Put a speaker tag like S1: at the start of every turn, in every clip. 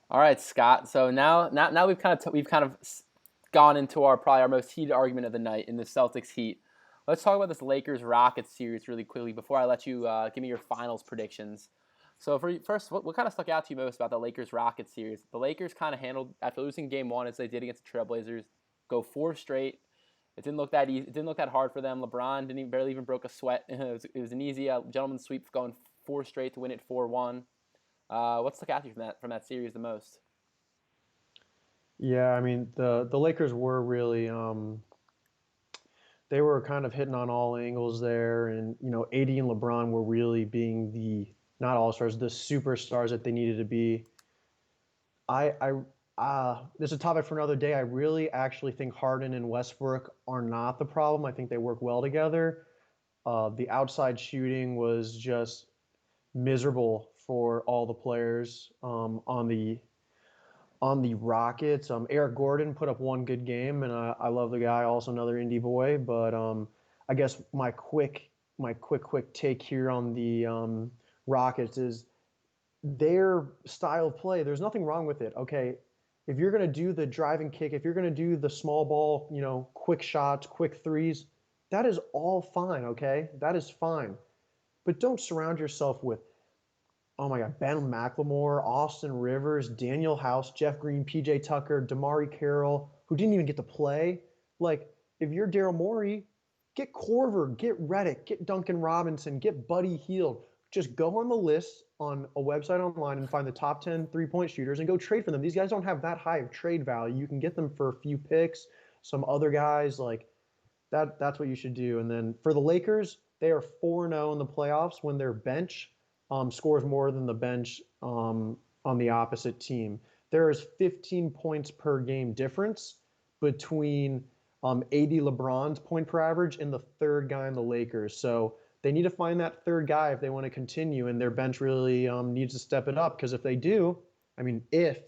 S1: All right, Scott. So now we've gone into our most heated argument of the night in the Celtics Heat. Let's talk about this Lakers Rockets series really quickly before I let you give me your finals predictions. So first, what kind of stuck out to you most about the Lakers Rockets series? The Lakers kind of handled after losing Game 1 as they did against the Trailblazers, go four straight. It didn't look that easy. It didn't look that hard for them. LeBron barely even broke a sweat. It was an easy gentleman's sweep going four straight to win it 4-1. What stuck out to you from that series the most?
S2: Yeah, I mean the Lakers were really they were kind of hitting on all angles there, and AD and LeBron were really being the not all stars, the superstars that they needed to be. I This is a topic for another day. I really actually think Harden and Westbrook are not the problem. I think they work well together. The outside shooting was just miserable for all the players on the Rockets. Eric Gordon put up one good game, and I love the guy. Also another indie boy. But I guess my quick take here on the Rockets is their style of play. There's nothing wrong with it. Okay, if you're gonna do the driving kick, if you're gonna do the small ball, quick shots, quick threes, that is all fine. Okay, that is fine. But don't surround yourself with, oh my God, Ben McLemore, Austin Rivers, Daniel House, Jeff Green, PJ Tucker, Damari Carroll, who didn't even get to play. Like, if you're Daryl Morey, get Corver, get Reddick, get Duncan Robinson, get Buddy Hield. Just go on the list on a website online and find the top 10 3-point shooters and go trade for them. These guys don't have that high of trade value. You can get them for a few picks, some other guys. Like, that's what you should do. And then for the Lakers, they are 4-0 in the playoffs when their bench scores more than the bench on the opposite team. There is 15 points per game difference between AD LeBron's point per average and the third guy in the Lakers. So they need to find that third guy if they want to continue, and their bench really needs to step it up because if they do, I mean, if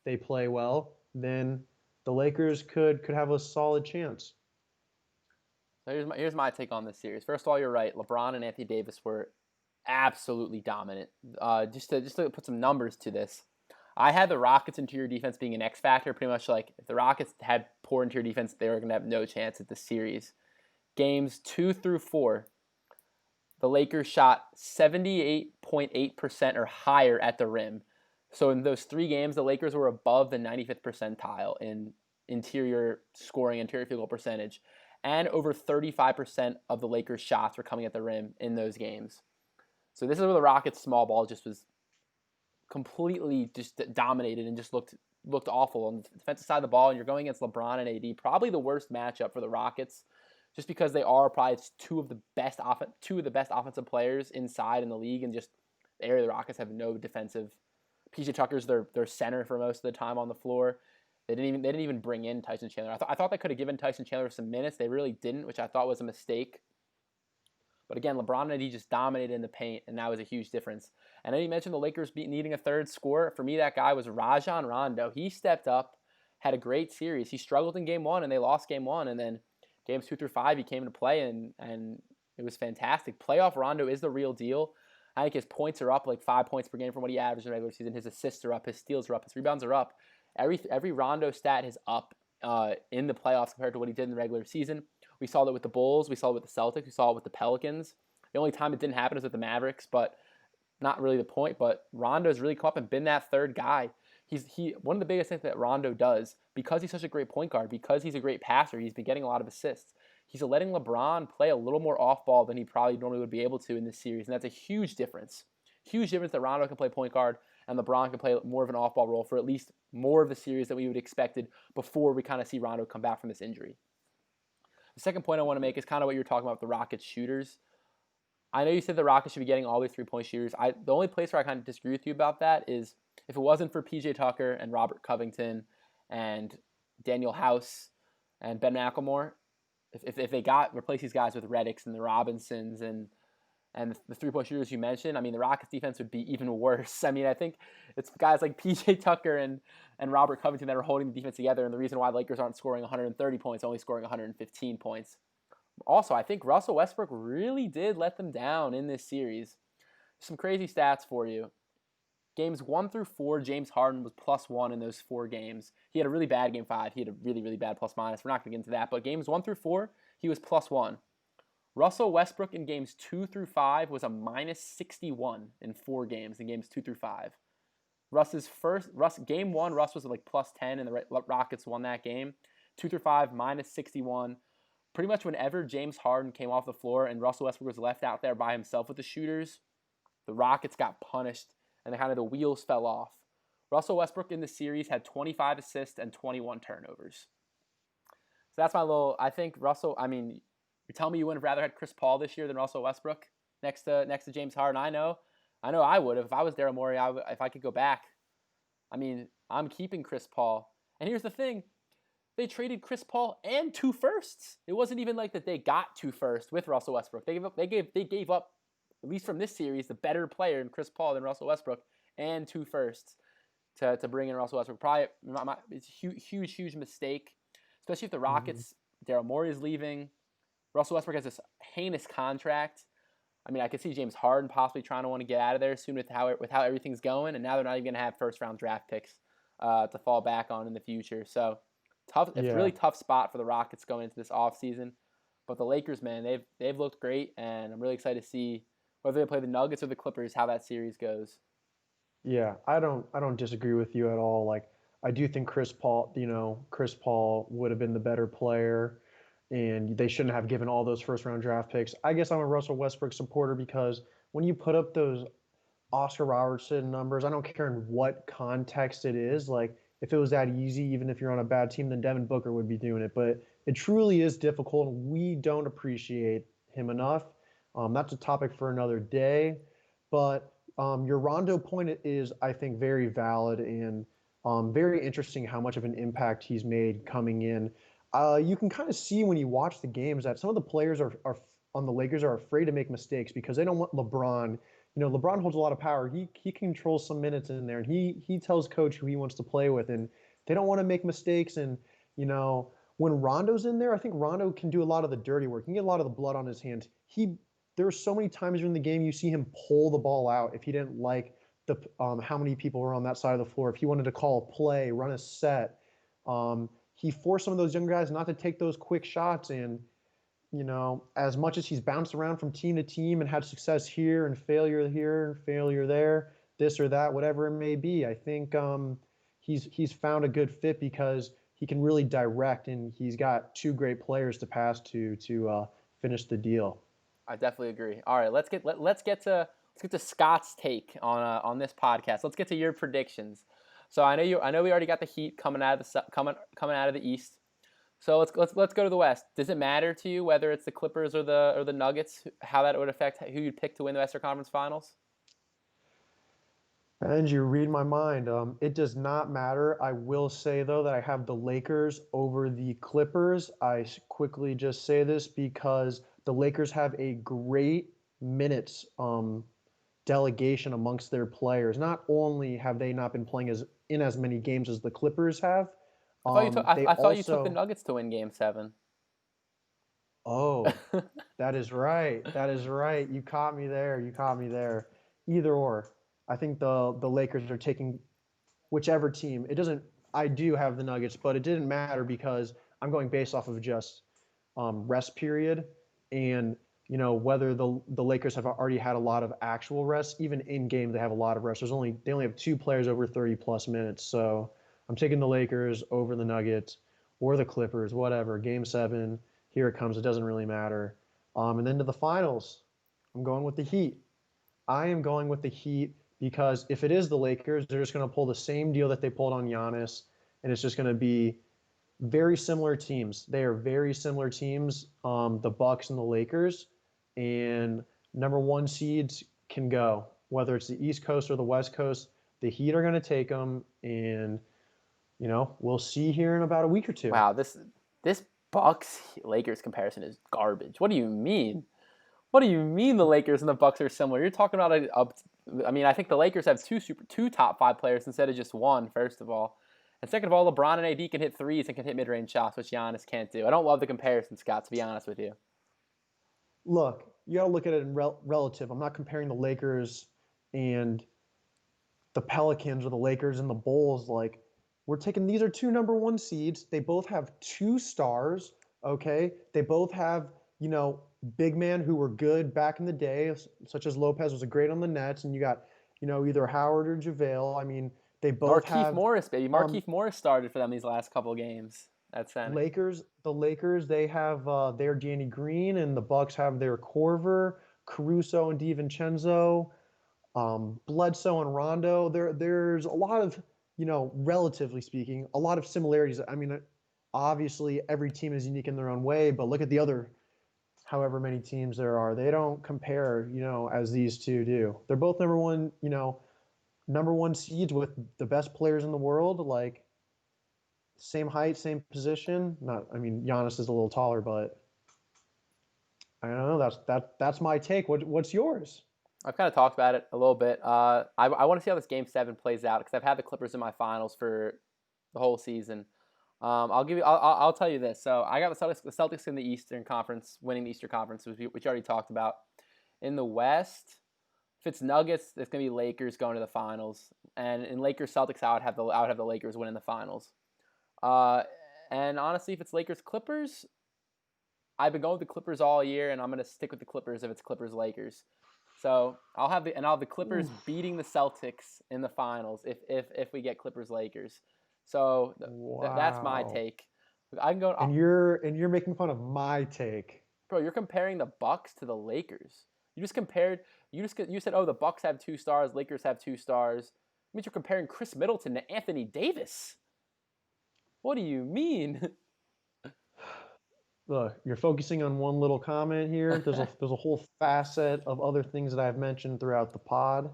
S2: they play well, then the Lakers could have a solid chance.
S1: So here's my take on this series. First of all, you're right. LeBron and Anthony Davis were absolutely dominant. Just to put some numbers to this, I had the Rockets' interior defense being an X factor. Pretty much like if the Rockets had poor interior defense, they were going to have no chance at the series. Games 2 through 4, the Lakers shot 78.8% or higher at the rim. So in those 3 games, the Lakers were above the 95th percentile in interior scoring, interior field goal percentage, and over 35% of the Lakers' shots were coming at the rim in those games. So this is where the Rockets' small ball just was completely just dominated and just looked awful on the defensive side of the ball. And you're going against LeBron and AD, probably the worst matchup for the Rockets, just because they are probably two of the best offensive players inside in the league, and just the area the Rockets have no defensive. PJ Tucker's their center for most of the time on the floor. They didn't even bring in Tyson Chandler. I thought they could have given Tyson Chandler some minutes. They really didn't, which I thought was a mistake. But again, LeBron and AD just dominated in the paint, and that was a huge difference. And then you mentioned the Lakers needing a third scorer. For me, that guy was Rajon Rondo. He stepped up, had a great series. He struggled in Game 1, and they lost Game 1. And then Games 2 through 5, he came into play, and it was fantastic. Playoff Rondo is the real deal. I think his points are up like 5 points per game from what he averaged in the regular season. His assists are up, his steals are up, his rebounds are up. Every Rondo stat is up in the playoffs compared to what he did in the regular season. We saw that with the Bulls. We saw it with the Celtics. We saw it with the Pelicans. The only time it didn't happen is with the Mavericks, but not really the point. But Rondo's really come up and been that third guy. He one of the biggest things that Rondo does, because he's such a great point guard, because he's a great passer, he's been getting a lot of assists. He's letting LeBron play a little more off ball than he probably normally would be able to in this series, and that's a huge difference. Huge difference that Rondo can play point guard and LeBron can play more of an off ball role for at least more of the series that we would expected before we kind of see Rondo come back from this injury. The second point I want to make is kind of what you're talking about with the Rockets shooters. I know you said the Rockets should be getting all these 3-point shooters. The only place where I kind of disagree with you about that is if it wasn't for PJ Tucker and Robert Covington and Daniel House and Ben McLemore, if they got replace these guys with Reddicks and the Robinsons and the 3-point shooters you mentioned, I mean, the Rockets defense would be even worse. I mean, I think it's guys like PJ Tucker and Robert Covington that are holding the defense together, and the reason why the Lakers aren't scoring 130 points, only scoring 115 points. Also, I think Russell Westbrook really did let them down in this series. Some crazy stats for you. Games 1 through 4, James Harden was +1 in those 4 games. He had a really bad game 5. He had a really, really bad plus minus. We're not going to get into that. But games 1 through 4, he was +1. Russell Westbrook in games 2 through 5 was a -61 in 4 games, in games 2 through 5. Game 1, Russ was like +10, and the Rockets won that game. 2 through 5, -61. Pretty much whenever James Harden came off the floor and Russell Westbrook was left out there by himself with the shooters, the Rockets got punished and the wheels fell off. Russell Westbrook in the series had 25 assists and 21 turnovers. So that's my little. I think Russell. I mean, you're telling me you would have rather had Chris Paul this year than Russell Westbrook next to James Harden? I know I would have. If I was Daryl Morey, if I could go back. I mean, I'm keeping Chris Paul. And here's the thing. They traded Chris Paul and 2 firsts. It wasn't even like that they got 2 firsts with Russell Westbrook. They gave up, at least from this series, the better player in Chris Paul than Russell Westbrook, and 2 firsts to bring in Russell Westbrook. Probably it's a huge mistake, especially if the Rockets, Daryl Morey is leaving. Russell Westbrook has this heinous contract. I mean, I could see James Harden possibly trying to want to get out of there soon with how everything's going, and now they're not even going to have first-round draft picks to fall back on in the future. So tough. It's a really tough spot for the Rockets going into this offseason. But the Lakers, man, they've looked great, and I'm really excited to see whether they play the Nuggets or the Clippers, how that series goes.
S2: Yeah, I don't disagree with you at all. Like, I do think Chris Paul would have been the better player, and they shouldn't have given all those first round draft picks. I guess I'm a Russell Westbrook supporter because when you put up those Oscar Robertson numbers, I don't care in what context it is. Like, if it was that easy, even if you're on a bad team, then Devin Booker would be doing it. But it truly is difficult, and we don't appreciate him enough. That's a topic for another day. But your Rondo point is, I think, very valid and very interesting how much of an impact he's made coming in. You can kind of see when you watch the games that some of the players are on the Lakers are afraid to make mistakes because they don't want LeBron. You know, LeBron holds a lot of power. He controls some minutes in there, and he tells coach who he wants to play with, and they don't want to make mistakes. And you know, when Rondo's in there, I think Rondo can do a lot of the dirty work. He can get a lot of the blood on his hands. There are so many times during the game you see him pull the ball out if he didn't like the how many people were on that side of the floor. If he wanted to call a play, run a set, he forced some of those young guys not to take those quick shots. And you know, as much as he's bounced around from team to team and had success here and failure there, this or that, whatever it may be, I think he's found a good fit because he can really direct, and he's got 2 great players to pass to finish the deal.
S1: I definitely agree. All right, let's get to Scott's take on this podcast. Let's get to your predictions. So I know we already got the Heat coming out of the East. So let's go to the West. Does it matter to you whether it's the Clippers or the Nuggets, how that would affect who you'd pick to win the Western Conference Finals?
S2: And you read my mind. It does not matter. I will say, though, that I have the Lakers over the Clippers. I quickly just say this because the Lakers have a great minutes delegation amongst their players. Not only have they not been playing in as many games as the Clippers have,
S1: I thought you took the Nuggets to win Game 7.
S2: Oh, that is right. That is right. You caught me there. Either or. I think the Lakers are taking whichever team. It doesn't. I do have the Nuggets, but it didn't matter because I'm going based off of just rest period, and you know whether the Lakers have already had a lot of actual rest. Even in game, they have a lot of rest. They only have 2 players over 30 plus minutes. So I'm taking the Lakers over the Nuggets or the Clippers, whatever. Game 7, here it comes. It doesn't really matter. And then to the finals, I'm going with the Heat. I am going with the Heat. Because if it is the Lakers, they're just going to pull the same deal that they pulled on Giannis, and it's just going to be very similar teams. They are very similar teams, the Bucks and the Lakers, and number 1 seeds can go. Whether it's the East Coast or the West Coast, the Heat are going to take them, and you know we'll see here in about a week or 2.
S1: Wow, this Bucks Lakers comparison is garbage. What do you mean? What do you mean the Lakers and the Bucks are similar? You're talking about I think the Lakers have 2 top 5 players instead of just 1, first of all. And second of all, LeBron and AD can hit threes and can hit mid-range shots, which Giannis can't do. I don't love the comparison, Scott, to be honest with you.
S2: Look, you got to look at it in relative. I'm not comparing the Lakers and the Pelicans or the Lakers and the Bulls, like we're taking these are two number one seeds. They both have two stars. Okay, they both have big men who were good back in the day, such as Lopez was a great on the Nets, and you got either Howard or JaVale. I mean, they both
S1: Markieff
S2: have
S1: Morris, baby. Markieff Morris started for them these last couple of games at center.
S2: The Lakers, they have their Danny Green, and the Bucks have their Corver, Caruso, and DiVincenzo, Bledsoe and Rondo. There's a lot of, relatively speaking, a lot of similarities. I mean, obviously every team is unique in their own way, but look at the other, however many teams there are. They don't compare, as these two do. They're both number one seeds with the best players in the world, like same height, same position. Giannis is a little taller, but I don't know. That's my take. What's yours?
S1: I've kind of talked about it a little bit. I want to see how this Game 7 plays out because I've had the Clippers in my finals for the whole season. I'll tell you this. So I got the Celtics in the Eastern Conference, winning the Eastern Conference, which you already talked about. In the West, if it's Nuggets, it's gonna be Lakers going to the finals, and in Lakers Celtics, I would have the Lakers winning the finals. And honestly, if it's Lakers Clippers, I've been going with the Clippers all year, and I'm gonna stick with the Clippers if it's Clippers Lakers. So I'll have the Clippers beating the Celtics in the finals if we get Clippers Lakers. So that's my take. I can go.
S2: And you're making fun of my take,
S1: bro. You're comparing the Bucks to the Lakers. You just compared. You said, oh, the Bucks have 2 stars, Lakers have 2 stars. It means you're comparing Chris Middleton to Anthony Davis. What do you mean?
S2: Look, you're focusing on one little comment here. There's a whole facet of other things that I've mentioned throughout the pod.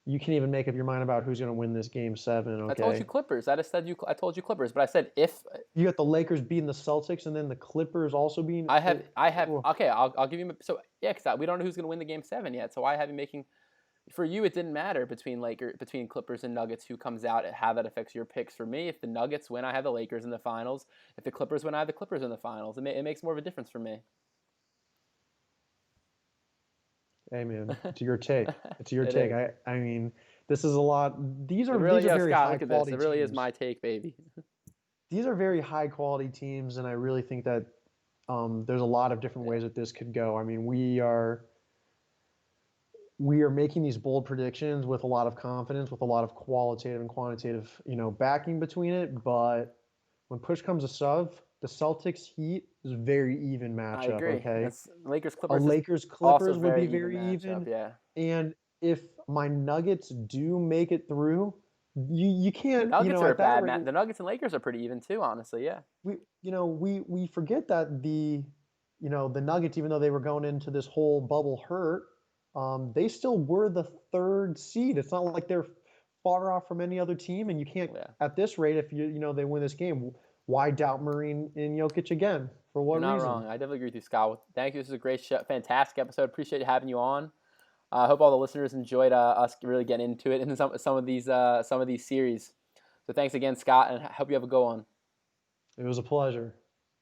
S2: You can even make up your mind about who's going to win this Game 7. Okay.
S1: I told you Clippers. I told you Clippers, but I said if
S2: you got the Lakers beating the Celtics and then the Clippers also being.
S1: I have. Okay, I'll give you. So yeah, because we don't know who's going to win the Game 7 yet. So I have you making. For you, it didn't matter between Clippers and Nuggets who comes out and how that affects your picks. For me, if the Nuggets win, I have the Lakers in the finals. If the Clippers win, I have the Clippers in the finals. It makes more of a difference for me.
S2: Hey man, it's your take. It's your take. I mean, this is a lot. These are
S1: really,
S2: these are very
S1: Scott,
S2: high quality.
S1: It really
S2: teams.
S1: is my take, baby.
S2: These are very high quality teams, and I really think that there's a lot of different ways that this could go. I mean, we are making these bold predictions with a lot of confidence, with a lot of qualitative and quantitative, backing between it. But when push comes to shove, the Celtics Heat is a very even matchup.
S1: I agree.
S2: Okay,
S1: Lakers Clippers.
S2: Lakers Clippers would be
S1: very
S2: very
S1: even. Yeah.
S2: And if my Nuggets do make it through, you can't.
S1: Nuggets are bad. The Nuggets and Lakers are pretty even too. Honestly, yeah.
S2: We forget that the Nuggets, even though they were going into this whole bubble hurt, they still were the 3rd seed. It's not like they're far off from any other team, and you can't at this rate if they win this game. Why doubt Murray and Jokic again? For what reason?
S1: You're not wrong. I definitely agree with you, Scott. Thank you. This is a great show, fantastic episode. Appreciate having you on. I hope all the listeners enjoyed us really getting into it in some of these series. So thanks again, Scott, and I hope you have a go on.
S2: It was a pleasure.